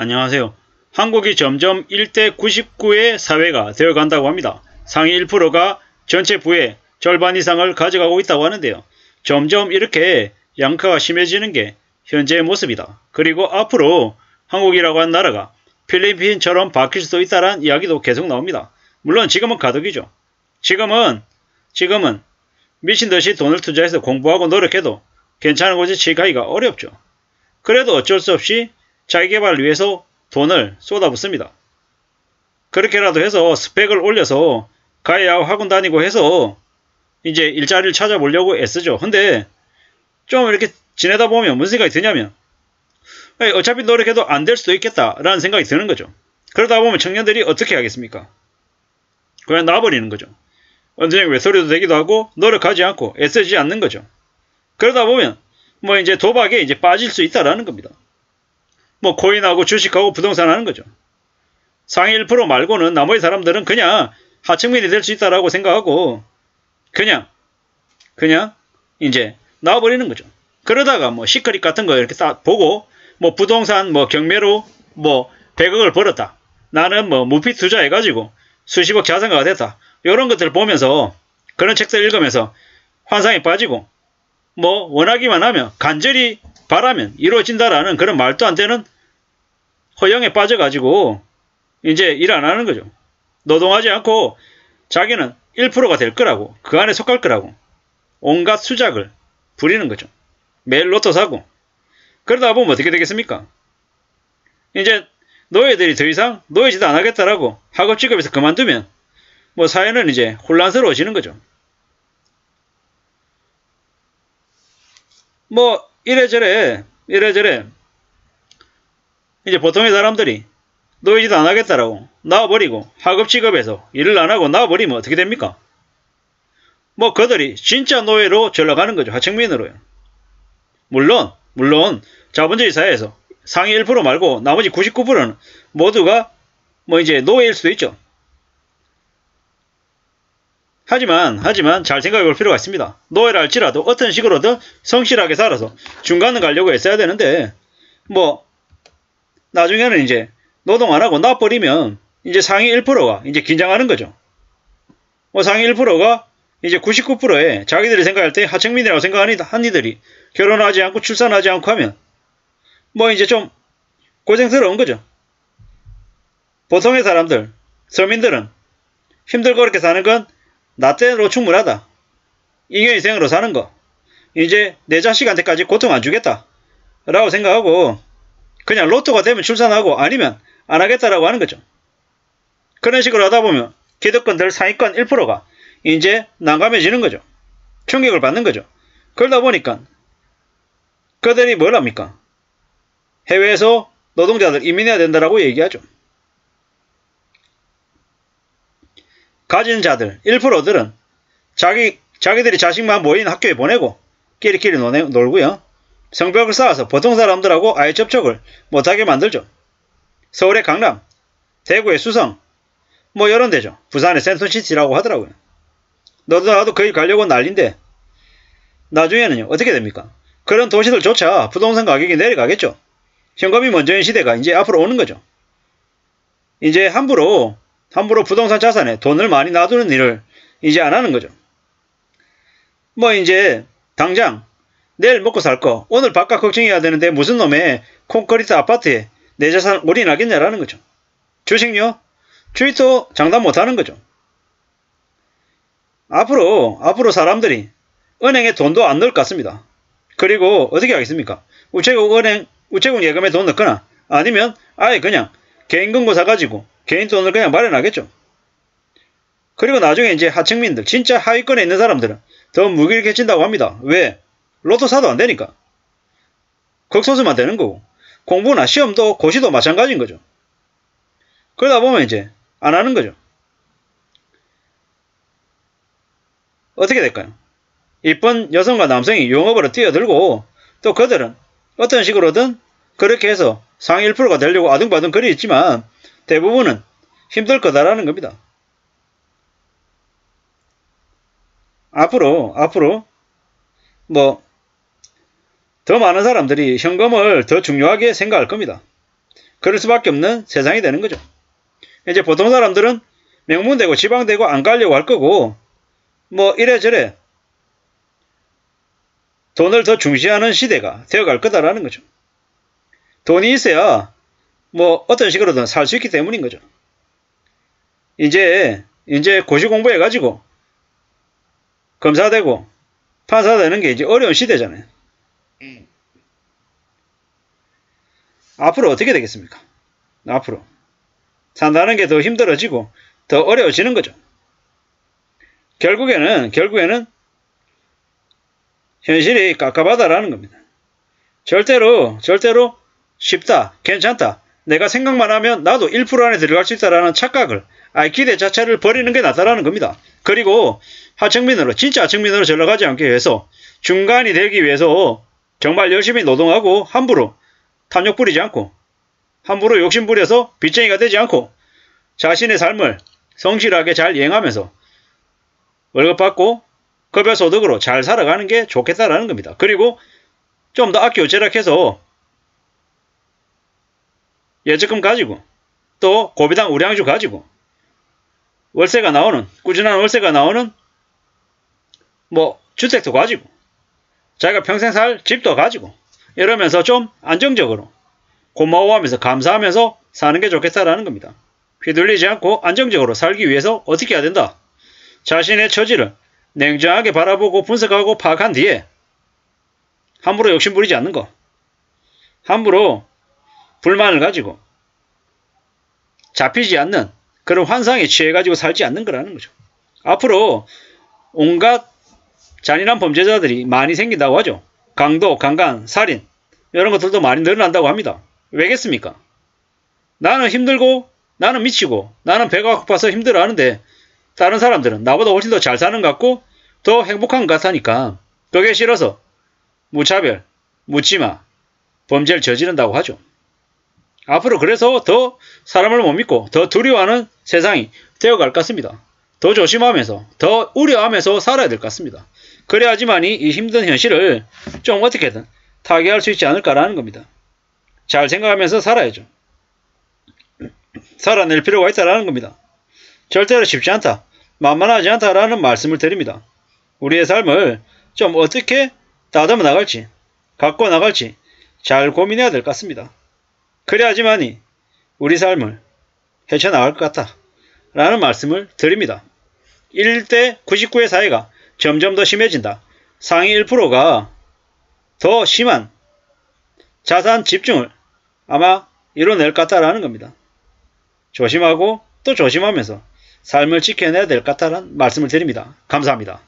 안녕하세요. 한국이 점점 1대 99의 사회가 되어간다고 합니다. 상위 1%가 전체 부의 절반 이상을 가져가고 있다고 하는데요. 점점 이렇게 양극화가 심해지는 게 현재의 모습이다. 그리고 앞으로 한국이라고 하는 나라가 필리핀처럼 바뀔 수도 있다는 이야기도 계속 나옵니다. 물론 지금은 가덕이죠. 지금은 미친듯이 돈을 투자해서 공부하고 노력해도 괜찮은 곳에 취직하기가 어렵죠. 그래도 어쩔 수 없이 자기개발을 위해서 돈을 쏟아붓습니다. 그렇게라도 해서 스펙을 올려서 가야 학원 다니고 해서 이제 일자리를 찾아보려고 애쓰죠. 근데 좀 이렇게 지내다 보면 무슨 생각이 드냐면 어차피 노력해도 안 될 수도 있겠다라는 생각이 드는 거죠. 그러다 보면 청년들이 어떻게 하겠습니까? 그냥 놔버리는 거죠. 언제나 외톨이도 되기도 하고 노력하지 않고 애쓰지 않는 거죠. 그러다 보면 뭐 이제 도박에 이제 빠질 수 있다라는 겁니다. 뭐 코인하고 주식하고 부동산 하는 거죠. 상위 1% 말고는 나머지 사람들은 그냥 하층민이 될 수 있다라고 생각하고 그냥 이제 나와버리는 거죠. 그러다가 뭐 시크릿 같은 거 이렇게 딱 보고 뭐 부동산 뭐 경매로 뭐 100억을 벌었다. 나는 뭐 무피 투자해가지고 수십억 자산가가 됐다. 이런 것들을 보면서 그런 책들 읽으면서 환상에 빠지고 뭐 원하기만 하면 간절히 바라면 이루어진다라는 그런 말도 안 되는 허영에 빠져가지고 이제 일 안 하는 거죠. 노동하지 않고 자기는 1%가 될 거라고 그 안에 속할 거라고 온갖 수작을 부리는 거죠. 매일 로또 사고 그러다 보면 어떻게 되겠습니까? 이제 노예들이 더 이상 노예짓 안 하겠다라고 학업 직업에서 그만두면 뭐 사회는 이제 혼란스러워지는 거죠. 뭐 이래저래 이제 보통의 사람들이 노예짓 안 하겠다라고 나와버리고 학업 직업에서 일을 안 하고 나와버리면 어떻게 됩니까? 뭐 그들이 진짜 노예로 전락하는 거죠. 하층민으로요. 물론 자본주의 사회에서 상위 1% 말고 나머지 99%는 모두가 뭐 이제 노예일 수도 있죠. 하지만 잘 생각해 볼 필요가 있습니다. 노예라 할지라도 어떤 식으로든 성실하게 살아서 중간을 가려고 애써야 되는데 뭐 나중에는 이제 노동 안 하고 나버리면 이제 상위 1%가 이제 긴장하는 거죠. 뭐 상위 1%가 이제 99%에 자기들이 생각할 때 하층민이라고 생각하는 한이들이 결혼하지 않고 출산하지 않고 하면 뭐 이제 좀 고생스러운 거죠. 보통의 사람들, 서민들은 힘들고 그렇게 사는 건 나 때로 충분하다. 인간인생으로 사는 거. 이제 내 자식한테까지 고통 안 주겠다. 라고 생각하고 그냥 로또가 되면 출산하고 아니면 안 하겠다라고 하는 거죠. 그런 식으로 하다 보면 기득권들 상위권 1%가 이제 난감해지는 거죠. 충격을 받는 거죠. 그러다 보니까 그들이 뭘 합니까? 해외에서 노동자들 이민해야 된다라고 얘기하죠. 가진 자들 1%들은 자기들이 자식만 모인 학교에 보내고 끼리끼리 놀고요. 성벽을 쌓아서 보통 사람들하고 아예 접촉을 못하게 만들죠. 서울의 강남, 대구의 수성, 뭐 이런 데죠. 부산의 센텀시티라고 하더라고요. 너도 나도 거기 가려고 난린데 나중에는요. 어떻게 됩니까? 그런 도시들조차 부동산 가격이 내려가겠죠. 현금이 먼저인 시대가 이제 앞으로 오는 거죠. 이제 함부로 부동산 자산에 돈을 많이 놔두는 일을 이제 안 하는 거죠. 뭐 이제 당장 내일 먹고 살 거 오늘 바깥 걱정해야 되는데 무슨 놈의 콘크리트 아파트에 내 자산 올인하겠냐라는 거죠. 주식요? 주식도 장담 못하는 거죠. 앞으로 사람들이 은행에 돈도 안 넣을 것 같습니다. 그리고 어떻게 하겠습니까? 우체국 예금에 돈 넣거나 아니면 아예 그냥 개인 금고 사가지고 개인 돈을 그냥 마련하겠죠. 그리고 나중에 이제 하층민들 진짜 하위권에 있는 사람들은 더 무기력해진다고 합니다. 왜? 로또 사도 안 되니까. 극소수만 되는 거고 공부나 시험도 고시도 마찬가지인 거죠. 그러다 보면 이제 안 하는 거죠. 어떻게 될까요? 이쁜 여성과 남성이 용업으로 뛰어들고 또 그들은 어떤 식으로든 그렇게 해서 상위 1%가 되려고 아둥바둥 거리 있지만 대부분은 힘들 거다라는 겁니다. 앞으로 뭐 더 많은 사람들이 현금을 더 중요하게 생각할 겁니다. 그럴 수밖에 없는 세상이 되는 거죠. 이제 보통 사람들은 명문대고 지방대고 안 가려고 할 거고 뭐 이래저래 돈을 더 중시하는 시대가 되어갈 거다라는 거죠. 돈이 있어야 뭐 어떤 식으로든 살 수 있기 때문인 거죠. 이제 고시 공부해가지고 검사 되고 판사 되는 게 이제 어려운 시대잖아요. 앞으로 어떻게 되겠습니까? 앞으로 산다는 게 더 힘들어지고 더 어려워지는 거죠. 결국에는 현실이 깝깝하다라는 겁니다. 절대로 쉽다, 괜찮다, 내가 생각만 하면 나도 1% 안에 들어갈 수 있다라는 착각을, 기대 자체를 버리는 게 낫다라는 겁니다. 그리고 진짜 하층민으로 전락하지 않기 위해서 중간이 되기 위해서 정말 열심히 노동하고 함부로 탐욕 부리지 않고 함부로 욕심 부려서 빚쟁이가 되지 않고 자신의 삶을 성실하게 잘 이행하면서 월급 받고 급여 소득으로 잘 살아가는 게 좋겠다라는 겁니다. 그리고 좀 더 아끼고 절약해서 예적금 가지고 또 고비당 우량주 가지고 월세가 나오는, 꾸준한 월세가 나오는 뭐 주택도 가지고 자기가 평생 살 집도 가지고 이러면서 좀 안정적으로 고마워하면서 감사하면서 사는 게 좋겠다라는 겁니다. 휘둘리지 않고 안정적으로 살기 위해서 어떻게 해야 된다? 자신의 처지를 냉정하게 바라보고 분석하고 파악한 뒤에 함부로 욕심 부리지 않는 거, 함부로 불만을 가지고 잡히지 않는 그런 환상에 취해가지고 살지 않는 거라는 거죠. 앞으로 온갖 잔인한 범죄자들이 많이 생긴다고 하죠. 강도, 강간, 살인 이런 것들도 많이 늘어난다고 합니다. 왜겠습니까? 나는 힘들고 나는 미치고 나는 배가 고파서 힘들어하는데 다른 사람들은 나보다 훨씬 더 잘 사는 것 같고 더 행복한 것 같으니까 그게 싫어서 무차별, 묻지마, 범죄를 저지른다고 하죠. 앞으로 그래서 더 사람을 못 믿고 더 두려워하는 세상이 되어갈 것 같습니다. 더 조심하면서 더 우려하면서 살아야 될 것 같습니다. 그래야지만이 이 힘든 현실을 좀 어떻게든 타개할 수 있지 않을까라는 겁니다. 잘 생각하면서 살아야죠. 살아낼 필요가 있다라는 겁니다. 절대로 쉽지 않다, 만만하지 않다라는 말씀을 드립니다. 우리의 삶을 좀 어떻게 다듬어 나갈지, 갖고 나갈지 잘 고민해야 될 것 같습니다. 그래야지만이 우리 삶을 헤쳐나갈 것 같다 라는 말씀을 드립니다. 1대 99의 사회가 점점 더 심해진다. 상위 1%가 더 심한 자산 집중을 아마 이뤄낼 것 같다라는 겁니다. 조심하고 또 조심하면서 삶을 지켜내야 될 것 같다는 말씀을 드립니다. 감사합니다.